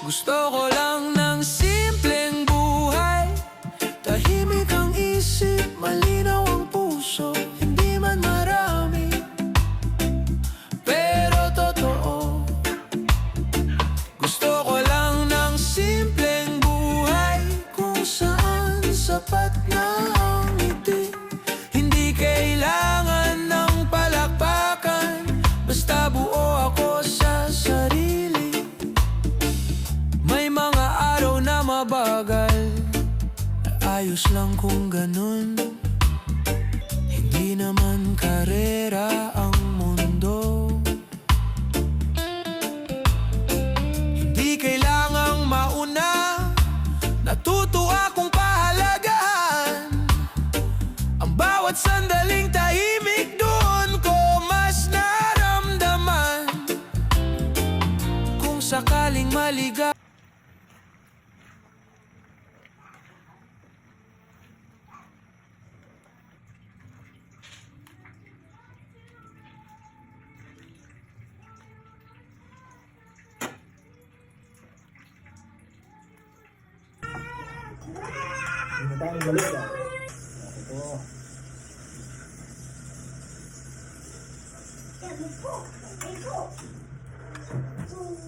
Gusto ko lang ng simpleng buhay, tahimik ang isip, malinaw ang puso. Hindi man marami, pero totoo. Gusto ko lang ng simpleng buhay, kung saan sapat na ang ngiti. Hindi kailangan ng palakpakan, basta buo ako sa sarili. May mga araw na mabagal, ayos lang kung ganun. Hindi naman karera ang mundo. Hindi kailangang mauna, natuto akong pahalagahan ang bawat sandaling tahimik. Doon ko mas naramdaman, kung sakaling maligaw. Hindi na tayo balik ah. Ito.